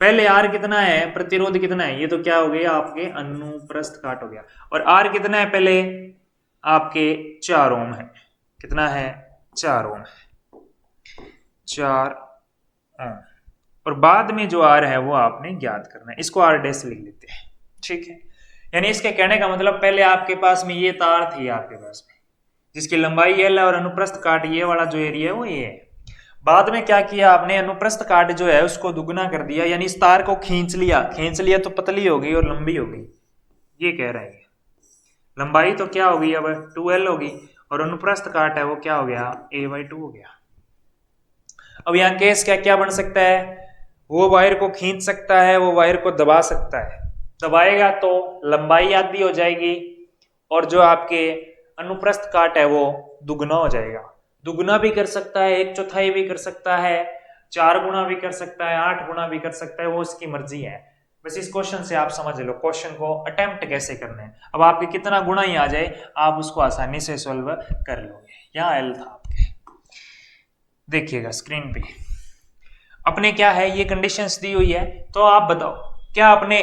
पहले R कितना है? प्रतिरोध कितना है? ये तो क्या हो गया? आपके अनुप्रस्थ काट हो गया। और R कितना है? पहले आपके 4 ओम है। कितना है? 4 ओम है, 4 ओम। और बाद में जो R है वो आपने ज्ञात करना है, इसको R डैश लिख लेते हैं, ठीक है। यानी इसके कहने का मतलब पहले आपके पास में ये तार थी आपके पास में जिसकी लंबाई L है और अनुप्रस्थ काट ये वाला जो एरिया है वो ये है। बाद में क्या किया आपने? अनुप्रस्थ काट जो है उसको दुगना कर दिया, यानी इस तार को खींच लिया तो पतली हो गई और लंबी हो गई। ये कह रहा है लंबाई तो क्या होगी अब? 2L होगी और अनुप्रस्थ काट है वो क्या हो गया? A/2 हो गया। अब यहाँ केस क्या क्या बन सकता है? वो वायर को खींच सकता है, वो वायर को दबा सकता है। दबाएगा तो लंबाई आधी हो जाएगी और जो आपके अनुप्रस्थ काट है वो दुगना हो जाएगा। दुगना भी कर सकता है, 1/4 भी कर सकता है, 4 गुना भी कर सकता है, 8 गुना भी कर सकता है, वो इसकी मर्जी है। बस इस क्वेश्चन से आप समझ लो क्वेश्चन को अटेम्प्ट कैसे करना है। अब आपके कितना गुना ही आ जाए आप उसको आसानी से सॉल्व कर लोगे। यहाँ एल था आपके, देखिएगा स्क्रीन पे अपने क्या है, ये कंडीशंस दी हुई है। तो आप बताओ क्या आपने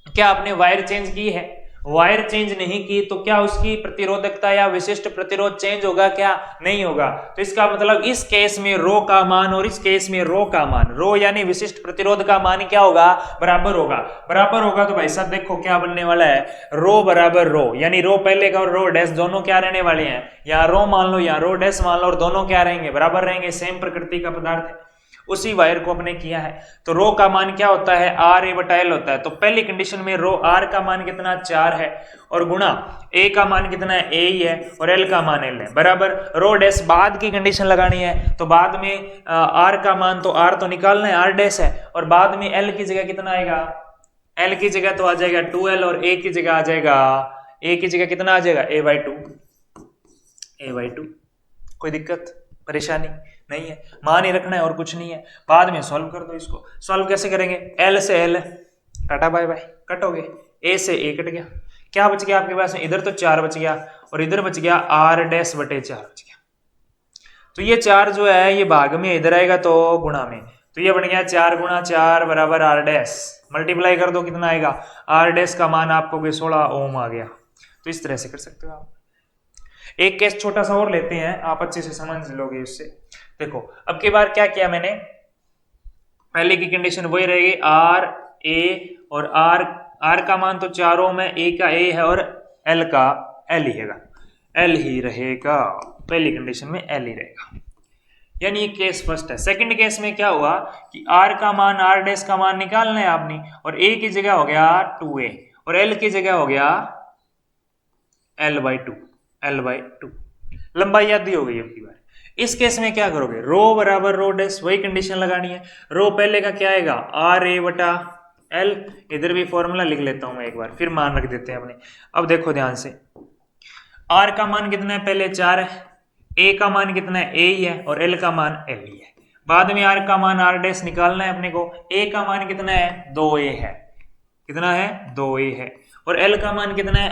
क्या आपने वायर चेंज की है? वायर चेंज नहीं की तो क्या उसकी प्रतिरोधकता या विशिष्ट प्रतिरोध चेंज होगा? क्या नहीं होगा। तो इसका मतलब इस केस में रो का मान और इस केस में रो का मान, रो यानी विशिष्ट प्रतिरोध का मान क्या होगा? बराबर होगा। बराबर होगा तो भाई साहब देखो क्या बनने वाला है, रो बराबर रो, यानी रो पहले का और रो डैश दोनों क्या रहने वाले हैं? यहाँ रो मान लो, यहाँ रो डैश मान लो, और दोनों क्या रहेंगे? बराबर रहेंगे। सेम प्रकृति का पदार्थ है, उसी वायर को अपने किया है। तो रो का मान क्या होता है? RA/L होता है। तो पहली कंडीशन में रो R का मान कितना? 4 है और गुणा A का मान कितना है? A ही है और L का मान L है, बराबर। रो डैश बाद की कंडीशन लगानी है तो बाद में R का मान तो R तो निकालना है, R डैश है, और बाद में L की जगह कितना आएगा? L की जगह तो आ जाएगा 2L और A की जगह आ जाएगा, A की जगह कितना आ जाएगा? A/2। कोई दिक्कत परेशानी नहीं है, मान ही रखना है और कुछ नहीं है। बाद में सॉल्व कर दो। इसको सॉल्व कैसे करेंगे? L से L टाटा बाय बाय, कटोगे। A से A कट गया, क्या बच गया आपके पास में? इधर तो 4 बच गया और इधर बच गया R डैश बटे 4 बच गया। तो ये 4 जो है ये भाग में इधर आएगा तो गुणा में, तो ये बन गया 4 गुणा 4 बराबर R डैश। मल्टीप्लाई कर दो कितना आएगा? R डैश का मान आपको 16 ओम आ गया। तो इस तरह से कर सकते हो आप। एक केस छोटा सा और लेते हैं, आप अच्छे से समझ लोगे इससे। देखो अब की बार क्या किया मैंने, पहले की कंडीशन वही रहेगी, R A और R का मान तो 4 ओम है, A का A है और L का L ही रहेगा, L ही रहेगा। पहली कंडीशन में L ही रहेगा, यानी ये केस फर्स्ट है। सेकंड केस में क्या हुआ कि R का मान R डैश का मान निकालना है आपने, और A की जगह हो गया 2A और L की जगह हो गया L/2। लंबाई आधी हो गई अब की बार। इस केस में क्या करोगे? रो बराबर रो डैश, वही कंडीशन लगानी है। रो पहले का क्या आएगा? RA/L। इधर भी फॉर्मूला लिख लेता हूं मैं एक बार, फिर मान रख देते हैं अपने। अब देखो ध्यान से, R का मान कितना है? पहले 4 है, A का मान कितना है? A ही है और L का मान L ही है। बाद में R का मान R डैश निकालना है अपने को। A का मान कितना है? 2A है। कितना है? 2A है। और L का मान कितना है?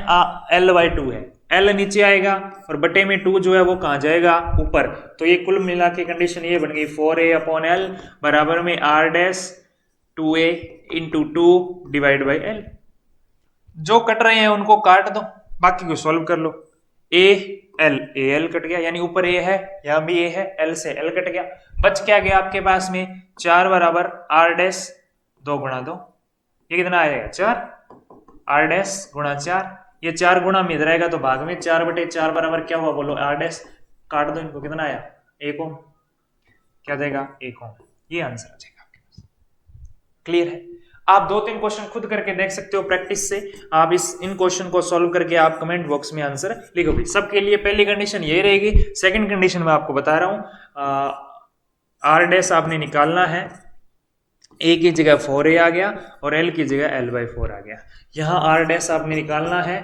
L/2 है। L नीचे आएगा और बटे में 2 जो है वो कहाँ जाएगा? ऊपर। तो ये कुल मिला के कंडीशन ये बन गई 4A/L बराबर में R dash 2A × 2 divide by L। जो कट रहे हैं उनको काट दो, बाकी को सॉल्व कर लो। ए एल कट गया, यानी ऊपर ए है, यहां भी ए है, एल से एल कट गया, बच क्या गया आपके पास में 4 बराबर आर डैश 2 गुणा 2, ये कितना आएगा 4, आर डैश गुणा 4, ये 4 गुणा में इधर आएगा तो भाग में 4/4 बराबर क्या हुआ बोलो आर डैश, काट दो इनको, कितना आया 1 ओम, क्या देगा 1 ओम, ये आंसर आ जाएगा आपके पास। क्लियर है? आप 2-3 क्वेश्चन खुद करके देख सकते हो प्रैक्टिस से, आप इन क्वेश्चन को सॉल्व करके आप कमेंट बॉक्स में आंसर लिखोगे। सबके लिए पहली कंडीशन ये रहेगी, सेकंड कंडीशन मैं आपको बता रहा हूं, आर डैश आपने निकालना है, ए की जगह 4a आ गया और एल की जगह l/4 आ गया, यहां आर डैश आपने निकालना है,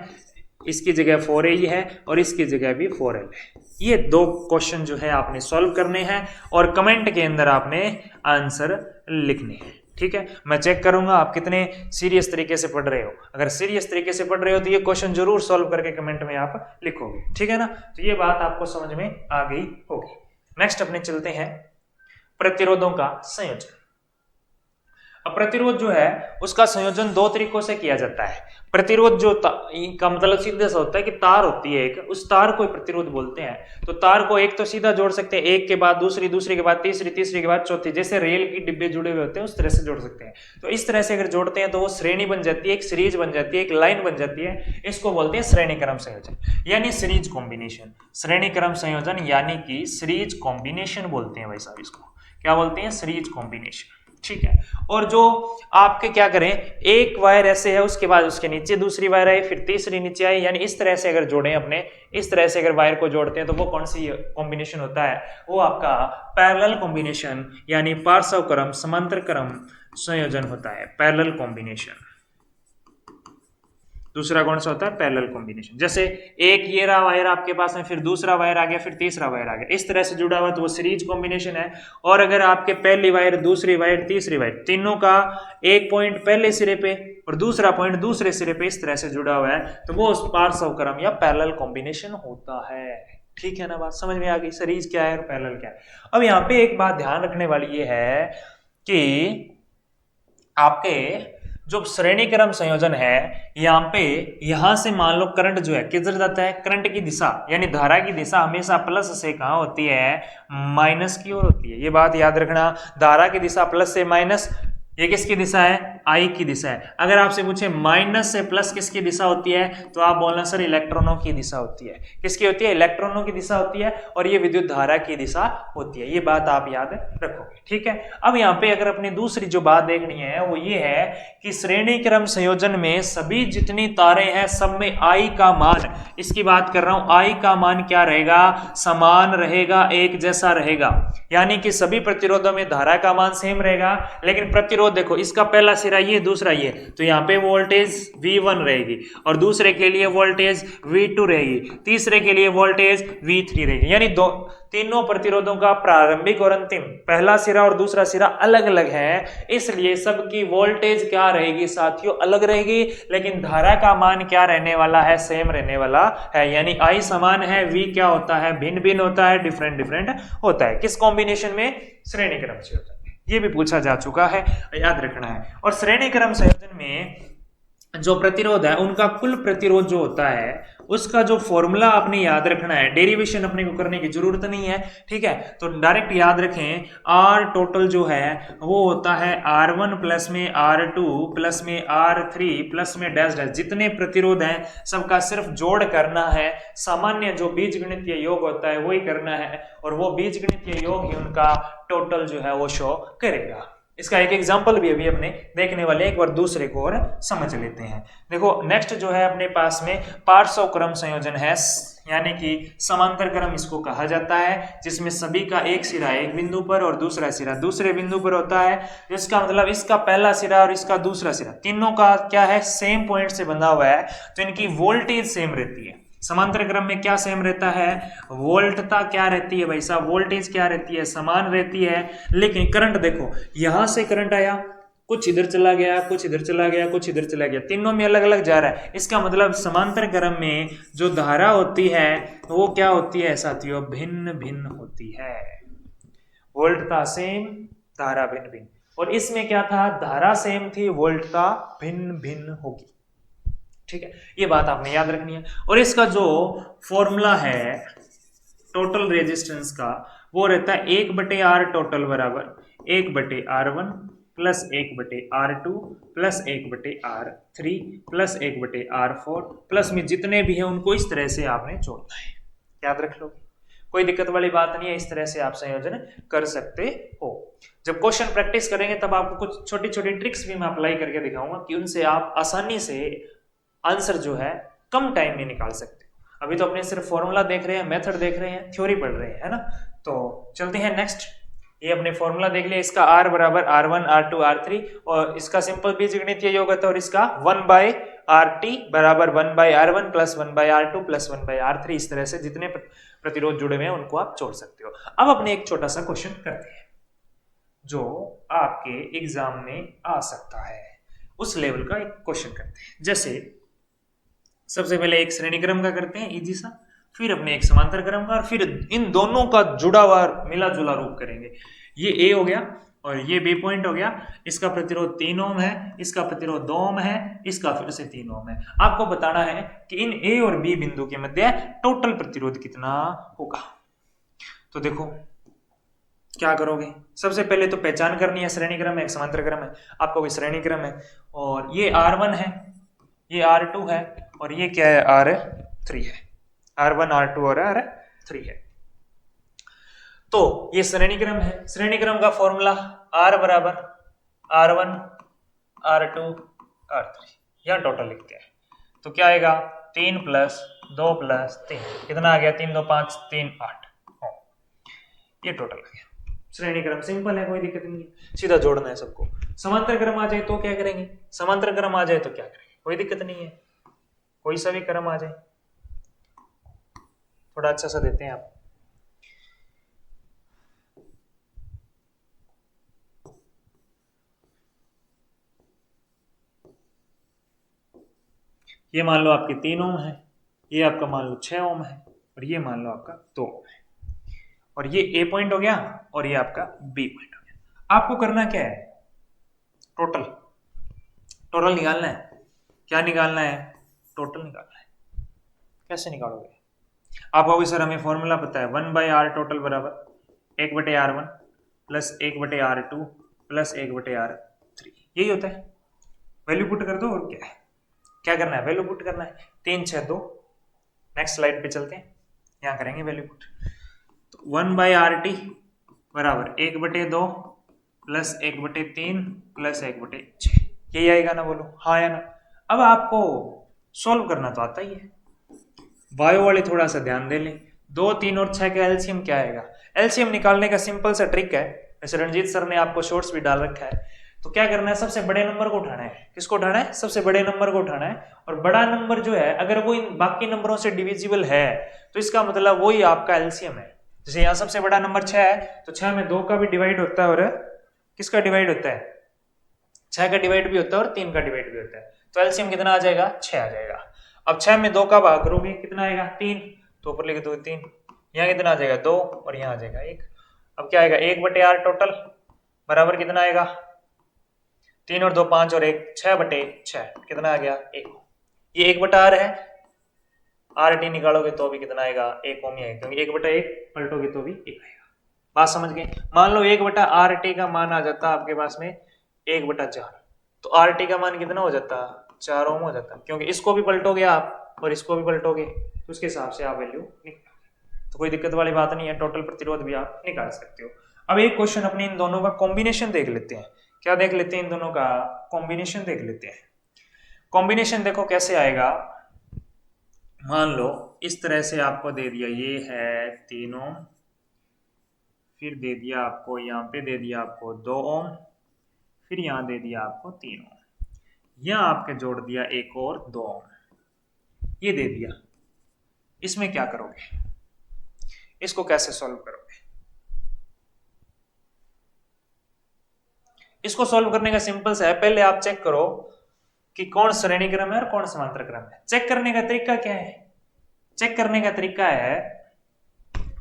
इसकी जगह 4a ही है और इसकी जगह भी 4l है। ये 2 क्वेश्चन जो है आपने सॉल्व करने हैं और कमेंट के अंदर आपने आंसर लिखने हैं। ठीक है, मैं चेक करूंगा आप कितने सीरियस तरीके से पढ़ रहे हो, अगर सीरियस तरीके से पढ़ रहे हो तो ये क्वेश्चन जरूर सॉल्व करके कमेंट में आप लिखोगे। ठीक है ना, तो ये बात आपको समझ में आ गई होगी। नेक्स्ट अपने चलते हैं प्रतिरोधों का संयोजन। अब प्रतिरोध जो है उसका संयोजन 2 तरीकों से किया जाता है। प्रतिरोध जो का मतलब सीधे सा होता है कि तार होती है एक, उस तार को प्रतिरोध बोलते हैं। तो तार को एक तो सीधा जोड़ सकते हैं, एक के बाद दूसरी, दूसरी के बाद तीसरी, तीसरी के बाद चौथी, जैसे रेल की डिब्बे जुड़े हुए होते हैं उस तरह से जोड़ सकते हैं। तो इस तरह से अगर जोड़ते हैं तो वो श्रेणी बन जाती है, एक सीरीज बन जाती है, एक लाइन बन जाती है, इसको बोलते हैं श्रेणी क्रम संयोजन यानी सीरीज कॉम्बिनेशन। श्रेणी क्रम संयोजन यानी कि सीरीज कॉम्बिनेशन बोलते हैं भाई साहब, इसको क्या बोलते हैं सीरीज कॉम्बिनेशन। ठीक है, और जो आपके क्या करें, एक वायर ऐसे है, उसके बाद उसके नीचे दूसरी वायर आई, फिर तीसरी नीचे आई, यानी इस तरह से अगर जोड़ें अपने, इस तरह से अगर वायर को जोड़ते हैं तो वो कौन सी कॉम्बिनेशन होता है, वो आपका पैरेलल कॉम्बिनेशन यानी पार्श्व क्रम समांतर क्रम संयोजन होता है, पैरेलल कॉम्बिनेशन। दूसरा कौन सा होता है पैरेलल कॉम्बिनेशन, जैसे एक ये रहा वायर आपके पास में, फिर दूसरा वायर आ गया, फिर तीसरा वायर आ गया, इस तरह से जुड़ा हुआ तो वो सीरीज कॉम्बिनेशन है। और अगर आपके पहली वायर, दूसरी वायर, तीसरी वायर, तीनों का एक पॉइंट पहले सिरे पे और दूसरा पॉइंट दूसरे सिरे पे इस तरह से जुड़ा हुआ है तो वो पार्श्व क्रम या पैरेलल कॉम्बिनेशन होता है। ठीक है ना, बात समझ में आ गई, सीरीज क्या है और पैरेलल क्या है। अब यहाँ पे एक बात ध्यान रखने वाली ये है कि आपके जो श्रेणी क्रम संयोजन है, यहां से मान लो करंट जो है किधर जाता है, करंट की दिशा यानी धारा की दिशा हमेशा प्लस से कहां होती है, माइनस की ओर होती है। ये बात याद रखना, धारा की दिशा प्लस से माइनस, ये किसकी दिशा है, आई की दिशा है। अगर आपसे पूछे माइनस से प्लस किसकी दिशा होती है तो आप बोलना सर इलेक्ट्रॉनों की दिशा होती है। किसकी होती है, इलेक्ट्रॉनों की दिशा होती है, और ये विद्युत धारा की दिशा होती है। ये बात आप याद रखोगे। ठीक है, अब यहाँ पे अगर अपनी दूसरी जो बात देखनी है वो ये है कि श्रेणी क्रम संयोजन में सभी जितनी तारें हैं सब में आई का मान, इसकी बात कर रहा हूं, आई का मान क्या रहेगा, समान रहेगा, एक जैसा रहेगा। यानी कि सभी प्रतिरोधों में धारा का मान सेम रहेगा, लेकिन प्रतिरोध देखो इसका पहला सिरा ये, दूसरा ये, तो यहाँ पे वोल्टेज V1 रहेगी और दूसरे के लिए वोल्टेज V2 रहेगी, तीसरे के लिए वोल्टेज V3 रहेगी। यानी तीनों प्रतिरोधों का प्रारंभिक और अंतिम, पहला सिरा और दूसरा सिरा अलग अलग है, इसलिए सबकी वोल्टेज क्या रहेगी साथियों, अलग रहेगी, लेकिन धारा का मान क्या रहने वाला है, सेम रहने वाला है। यानी I समान है, V क्या होता है, भिन्न भिन्न होता है, डिफरेंट डिफरेंट होता है। किस कॉम्बिनेशन में, श्रेणी क्रम से होता है। ये भी पूछा जा चुका है, याद रखना है। और श्रेणी क्रम संयोजन में जो प्रतिरोध है उनका कुल प्रतिरोध जो होता है उसका जो फॉर्मूला आपने याद रखना है, डेरिवेशन अपने को करने की जरूरत नहीं है। ठीक है, तो डायरेक्ट याद रखें, आर टोटल जो है वो होता है R1 प्लस में R2 प्लस में R3 प्लस में डैश डैश, जितने प्रतिरोध हैं सबका सिर्फ जोड़ करना है, सामान्य जो बीजगणितीय योग होता है वही करना है, और वो बीजगणितीय योग ही उनका टोटल जो है वो शो करेगा। इसका एक एग्जांपल भी अभी अपने देखने वाले, एक बार दूसरे को और समझ लेते हैं। देखो नेक्स्ट जो है अपने पास में पार्श्व क्रम संयोजन है, यानी कि समांतर क्रम इसको कहा जाता है, जिसमें सभी का एक सिरा एक बिंदु पर और दूसरा सिरा दूसरे बिंदु पर होता है। इसका मतलब इसका पहला सिरा और इसका दूसरा सिरा तीनों का क्या है, सेम पॉइंट से बंधा हुआ है, तो इनकी वोल्टेज सेम रहती है। समांतर क्रम में क्या सेम रहता है, वोल्टता क्या रहती है भाई साहब, वोल्टेज क्या रहती है, समान रहती है। लेकिन करंट देखो, यहां से करंट आया, कुछ इधर चला गया, कुछ इधर चला गया, कुछ इधर चला गया, तीनों में अलग अलग जा रहा है। इसका मतलब समांतर क्रम में जो धारा होती है वो क्या होती है साथियों, भिन्न भिन्न होती है। वोल्टता सेम, धारा भिन्न भिन्न। और इसमें क्या था, धारा सेम थी, वोल्टता भिन्न भिन्न होगी। ठीक है, ये बात आपने याद रखनी है। और इसका जो फॉर्मूला है टोटल रेजिस्टेंस का वो रहता है 1/R टोटल बराबर 1/R1 plus 1/R2 plus 1/R3 plus 1/R4 plus में जितने भी हैं उनको इस तरह से आपने जोड़ना है। याद रख लो, कोई दिक्कत वाली बात नहीं है, इस तरह से आप संयोजन कर सकते हो। जब क्वेश्चन प्रैक्टिस करेंगे तब आपको कुछ छोटी छोटी ट्रिक्स भी मैं अप्लाई करके दिखाऊंगा कि उनसे आप आसानी से आंसर जो है कम टाइम में निकाल सकते हो। अभी तो अपने सिर्फ फॉर्मूला देख रहे हैं, मेथड देख रहे हैं, थ्योरी पढ़ रहे हैं, है ना। तो चलते हैं नेक्स्ट। ये अपने फॉर्मूला देख लिया, इसका R बराबर R1 R2 R3 और इसका सिंपल बीजगणितीय योग होता है और इसका 1/RT बराबर 1/R1 plus 1/R2 plus 1/R3, इस तरह से जितने प्रतिरोध जुड़े हुए हैं उनको आप जोड़ सकते हो। अब अपने एक छोटा सा क्वेश्चन करते हैं जो आपके एग्जाम में आ सकता है, उस लेवल का एक क्वेश्चन करते हैं। जैसे सबसे पहले एक श्रेणी क्रम का करते हैं इजी सा, फिर अपने एक समांतर क्रम का, और फिर इन दोनों का जुड़ा हुआ मिला जुला रूप करेंगे। ये ए हो गया और ये बी पॉइंट हो गया, इसका प्रतिरोध 3 ओम है, इसका प्रतिरोध 2 ओम है, इसका फिर से 3 ओम है। आपको बताना है कि इन ए और बी बिंदु के मध्य टोटल प्रतिरोध कितना होगा। तो देखो क्या करोगे, सबसे पहले तो पहचान करनी है श्रेणी क्रम है एक समांतर क्रम है। आपका कोई श्रेणी क्रम है और ये R1 है, ये R2 है और ये क्या है R3 है, R1 R2 और R3 है। तो ये श्रेणी क्रम है, श्रेणी क्रम का फॉर्मूला R बराबर R1 R2 R3, यहां टोटल लिखते हैं तो क्या आएगा 3 + 2 + 3 कितना आ गया 3 2 5 3 8, ये टोटल आ गया। श्रेणी क्रम सिंपल है, कोई दिक्कत नहीं है, सीधा जोड़ना है सबको। समांतर क्रम आ जाए तो क्या करेंगे, समांतर क्रम आ जाए तो क्या करेंगे, कोई दिक्कत नहीं है, कोई सा भी क्रम आ जाए, थोड़ा अच्छा सा देते हैं आप। ये मान लो आपके 3 ओम है, ये आपका मान लो 6 ओम है और ये मान लो आपका 2 ओम है, और ये ए पॉइंट हो गया और ये आपका बी पॉइंट हो गया। आपको करना क्या है, टोटल टोटल निकालना है। क्या निकालना है, टोटल निकालना है। कैसे निकालोगे, आप कहोगे सर हमें फॉर्मूला पता है 1/R टोटल बराबर 1/R1 plus 1/R2 plus 1/R3, यही होता है। वैल्यू पुट कर दो और क्या है, क्या करना है, वैल्यू पुट करना है। 3 6 2, नेक्स्ट स्लाइड पे चलते हैं, यहां करेंगे वैल्यू पुट। तो 1/RT बराबर 1/2 प्लस 1/3 प्लस 1/6, यही आएगा ना, बोलो हाँ या ना। अब आपको सॉल्व करना तो आता ही है, बायो वाले थोड़ा सा ध्यान दे लें। 2 3 और 6 का एलसीएम क्या आएगा, एलसीएम निकालने का सिंपल सा ट्रिक है, वैसे रणजीत सर ने आपको शॉर्ट्स भी डाल रखा है। तो क्या करना है, सबसे बड़े नंबर को उठाना है। किसको उठाना है, सबसे बड़े नंबर को उठाना है। और बड़ा नंबर जो है अगर वो इन बाकी नंबरों से डिविजिबल है तो इसका मतलब वही आपका एलसीएम है। जैसे यहाँ सबसे बड़ा नंबर 6 है तो 6 में 2 का भी डिवाइड होता है और किसका डिवाइड होता है, 6 का डिवाइड भी होता है और 3 का डिवाइड भी होता है। तो एलसीएम कितना आ जाएगा, 6 आ जाएगा। अब 6 में 2 का भाग करोगे कितना आएगा 3, तो ऊपर लिख दो 3, यहाँ कितना आ जाएगा 2 और यहाँ आ जाएगा 1। अब क्या आएगा 1/R टोटल बराबर कितना आएगा 3 और 2 5 और 1 6/6, कितना आ गया 1। ये 1/R है, RT निकालोगे तो भी कितना आएगा 1 ओम ही आएगा, क्योंकि 1/1 पलटोगे तो भी 1 आएगा। बात समझ गए। मान लो 1/RT का मान आ जाता आपके पास में 1/4, तो RT का मान कितना हो जाता 4 ओम हो जाता, क्योंकि इसको भी पलटोगे आप और इसको भी पलटोगे तो उसके हिसाब से आप वैल्यू निकालोगे। तो कोई दिक्कत वाली बात नहीं है, टोटल प्रतिरोध भी आप निकाल सकते हो। अब एक क्वेश्चन अपने इन दोनों का कॉम्बिनेशन देख लेते हैं। क्या देख लेते हैं, इन दोनों का कॉम्बिनेशन देख लेते हैं। कॉम्बिनेशन देखो कैसे आएगा, मान लो इस तरह से आपको दे दिया, ये है 3 ओम, फिर दे दिया आपको यहाँ पे दे दिया आपको 2 ओम, फिर यहाँ दे दिया आपको 3 ओम, यहाँ आपके जोड़ दिया एक और 2 ओम, ये दे दिया। इसमें क्या करोगे, इसको कैसे सॉल्व करोगे? इसको सॉल्व करने का सिंपल सा है, पहले आप चेक करो कि कौन श्रेणी क्रम है और कौन समांतर क्रम है। चेक करने का तरीका क्या है, चेक करने का तरीका है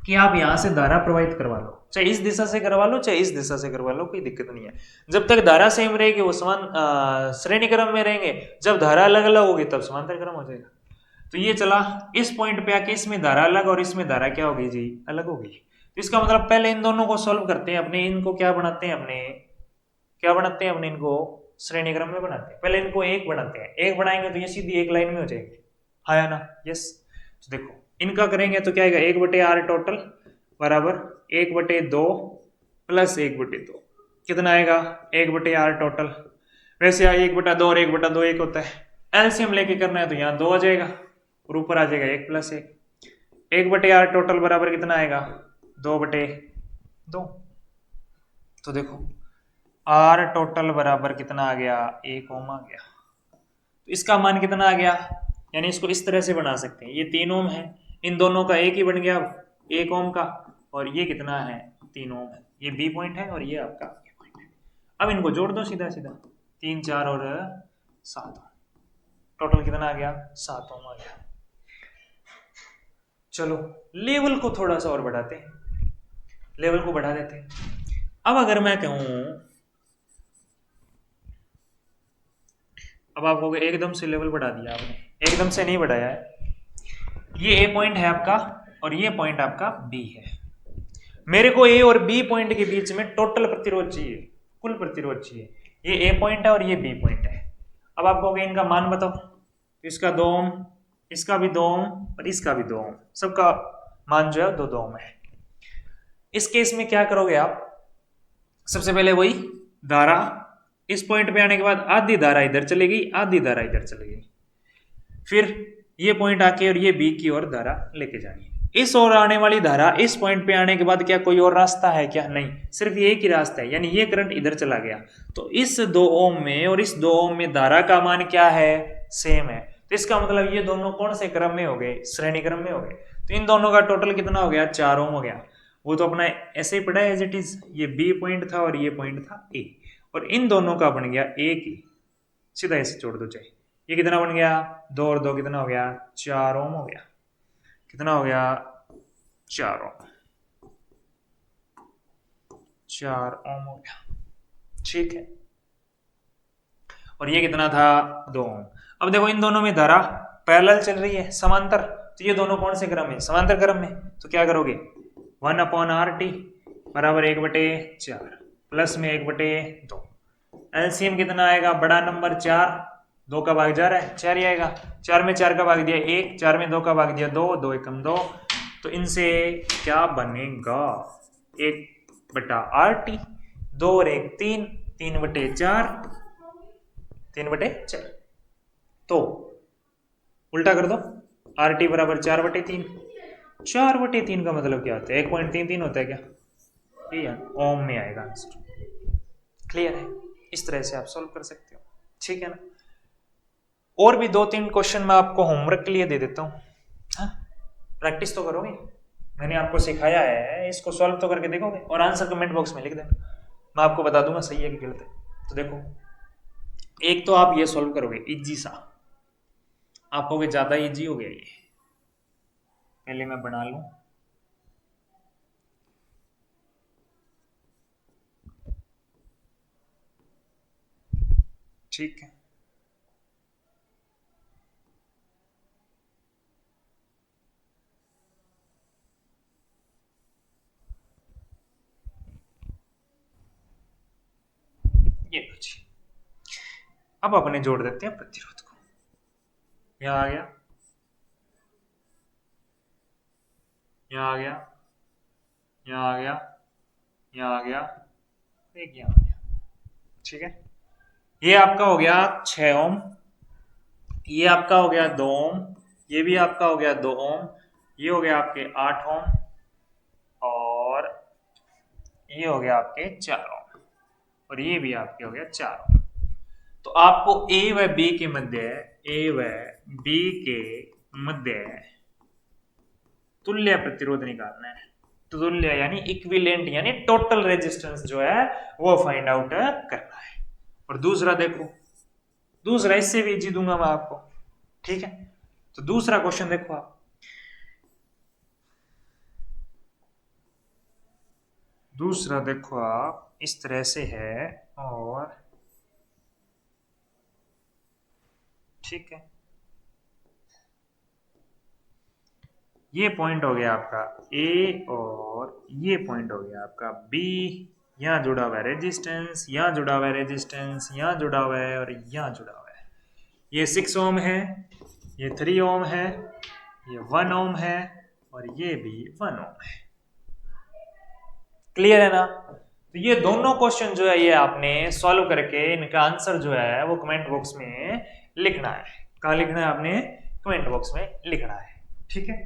कि आप यहां से धारा प्रवाहित करवा लो, चाहे इस दिशा से करवा लो चाहे इस दिशा से करवा लो, कोई दिक्कत नहीं है। जब तक धारा सेम रहेगी वो समान श्रेणी क्रम में रहेंगे, जब धारा अलग अलग होगी तब समांतर क्रम हो जाएगा। तो ये चला, इस पॉइंट पे आके इसमें धारा अलग और इसमें धारा क्या होगी जी, अलग होगी। तो इसका मतलब पहले इन दोनों को सॉल्व करते हैं, अपने इनको क्या बनाते हैं, अपने इनको श्रेणी क्रम में बनाते हैं। पहले इनको एक बनाते हैं, एक बनाएंगे तो ये सीधी एक लाइन में हो जाएगी, हाँ या ना, यस। तो देखो इनका करेंगे तो क्या आएगा, 1/r टोटल बराबर 1/2 प्लस 1/2 कितना आएगा, 1/r टोटल। वैसे 1/2 और 1/2 एक होता है, एलसीएम लेके करना है तो यहाँ 2 आ जाएगा और ऊपर आ जाएगा 1 + 1। 1/r टोटल बराबर कितना आएगा, 2/2। तो देखो r टोटल बराबर कितना आ गया, 1 ओम आ गया। तो इसका मान कितना आ गया, यानी इसको इस तरह से बना सकते हैं, ये 3 ओम है, इन दोनों का एक ही बन गया 1 ओम का, और ये कितना है 3 ओम है, ये बी पॉइंट है और ये आपका ए पॉइंट है। अब इनको जोड़ दो सीधा सीधा, 3 4 और 7, टोटल कितना आ गया, 7 ओम आ गया। चलो लेवल को थोड़ा सा और बढ़ाते हैं, लेवल को बढ़ा देते हैं। अब अगर मैं कहूं, अब आप कहोगे एकदम से लेवल बढ़ा दिया आपने, एकदम से नहीं बढ़ाया है। ये ए पॉइंट है आपका और ये पॉइंट आपका बी है। मेरे को ए और बी पॉइंट के बीच में टोटल प्रतिरोध चाहिए, कुल प्रतिरोध चाहिए। ये ए पॉइंट है और ये बी पॉइंट है। अब आप कहोगे इनका मान बताओ, तो इसका 2 ओम, इसका भी 2 ओम और इसका भी 2 ओम, सबका मान जो है 2 ओम है। इस केस में क्या करोगे आप, सबसे पहले वही धारा इस पॉइंट पे आने के बाद आधी धारा इधर चलेगी, आधी धारा इधर चलेगी, फिर ये पॉइंट आके और ये बी की ओर धारा लेके जानी है। इस ओर आने वाली धारा इस पॉइंट पे आने के बाद क्या कोई और रास्ता है क्या, नहीं, सिर्फ ये एक ही रास्ता है, यानी ये करंट इधर चला गया। तो इस 2 ओम में और इस 2 ओम में धारा का मान क्या है, सेम है। तो इसका मतलब ये दोनों कौन से क्रम में हो गए, श्रेणी क्रम में हो गए। तो इन दोनों का टोटल कितना हो गया, 4 ओम हो गया। वो तो अपना ऐसे ही पड़ा है एज इट इज, ये बी पॉइंट था और ये पॉइंट था ए, और इन दोनों का बन गया एक ही, सीधा ऐसे जोड़ दो चाहे। ये कितना बन गया, 2 और 2 कितना हो गया, 4 ओम हो गया। कितना हो गया, 4 ओम, 4 ओम हो गया, ठीक है। और ये कितना था, 2 ओम। अब देखो इन दोनों में धारा पैरेलल चल रही है, समांतर, तो ये दोनों कौन से क्रम में, समांतर क्रम में। तो क्या करोगे, 1/RT बराबर 1/4 प्लस में 1/2। एलसीएम कितना आएगा, बड़ा नंबर 4, 2 का भाग जा रहा है 4 ही आएगा, 4 में 4 का भाग दिया 1, 4 में 2 का भाग दिया 2, 2 एकम 2। तो इनसे क्या बनेगा, 1/RT, 2 और 1 3, 3/4, 3/4। तो उल्टा कर दो, RT बराबर 4/3। 4/3 का मतलब क्या होता है, 1.33 होता है क्या, ये ओम में आएगा आंसर। क्लियर है, इस तरह से आप सॉल्व कर सकते हो, ठीक है ना। और भी 2-3 क्वेश्चन मैं आपको होमवर्क के लिए दे देता हूँ, हाँ प्रैक्टिस तो करोगे, मैंने आपको सिखाया है, इसको सॉल्व तो करके देखोगे और आंसर कमेंट बॉक्स में लिख देना, मैं आपको बता दूंगा सही है कि गलत है। तो देखो एक तो आप ये सॉल्व करोगे इजी सा, आप कहोगे ज्यादा इजी हो गया ये, पहले मैं बना लूं, ठीक है। ये लो जी, अब अपने जोड़ देते हैं प्रतिरोध को, यहां आ गया, यहाँ आ गया, यहाँ आ गया, यहाँ आ गया, एक यहाँ आ गया, ठीक है। ये आपका हो गया 6 ओम, ये आपका हो गया 2 ओम, ये भी आपका हो गया 2 ओम, ये हो गया आपके 8 ओम, और ये हो गया आपके 4 ओम, और ये भी आपके हो गया 4 ओम। तो आपको ए व बी के मध्य, ए व बी के मध्य तुल्य प्रतिरोध निकालना है। तो तुल्य यानी इक्विवेलेंट, यानी टोटल रेजिस्टेंस जो है वो फाइंड आउट करना है। और दूसरा देखो, दूसरा इससे भी इजी दूंगा मैं आपको, ठीक है। तो दूसरा क्वेश्चन देखो आप, दूसरा देखो आप इस तरह से है और ठीक है, ये पॉइंट हो गया आपका ए और ये पॉइंट हो गया आपका बी। यहाँ जुड़ा हुआ है रेजिस्टेंस, यहाँ जुड़ा हुआ है रेजिस्टेंस, यहाँ जुड़ा हुआ है और यहाँ जुड़ा हुआ है। ये 6 ओम है, ये 3 ओम है, ये 1 ओम है और ये भी 1 ओम है। क्लियर है ना? तो ये दोनों क्वेश्चन जो है ये आपने सॉल्व करके इनका आंसर जो है वो कमेंट बॉक्स में लिखना है। कहाँ लिखना है आपने? कमेंट बॉक्स में लिखना है। ठीक है,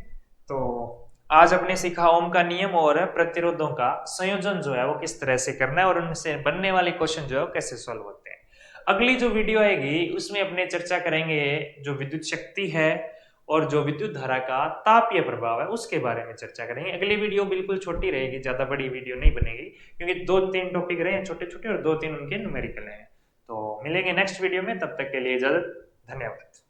तो आज आपने सीखा ओम का नियम और प्रतिरोधों का संयोजन जो है वो किस तरह से करना है और उनसे बनने वाले क्वेश्चन जो है वो कैसे सॉल्व होते हैं। अगली जो वीडियो आएगी उसमें अपने चर्चा करेंगे जो विद्युत शक्ति है और जो विद्युत धारा का तापीय प्रभाव है उसके बारे में चर्चा करेंगे। अगली वीडियो बिल्कुल छोटी रहेगी, ज्यादा बड़ी वीडियो नहीं बनेगी, क्योंकि 2-3 टॉपिक रहे हैं छोटे छोटे और 2-3 उनके न्यूमेरिकल हैं। तो मिलेंगे नेक्स्ट वीडियो में, तब तक के लिए इजाजत, धन्यवाद।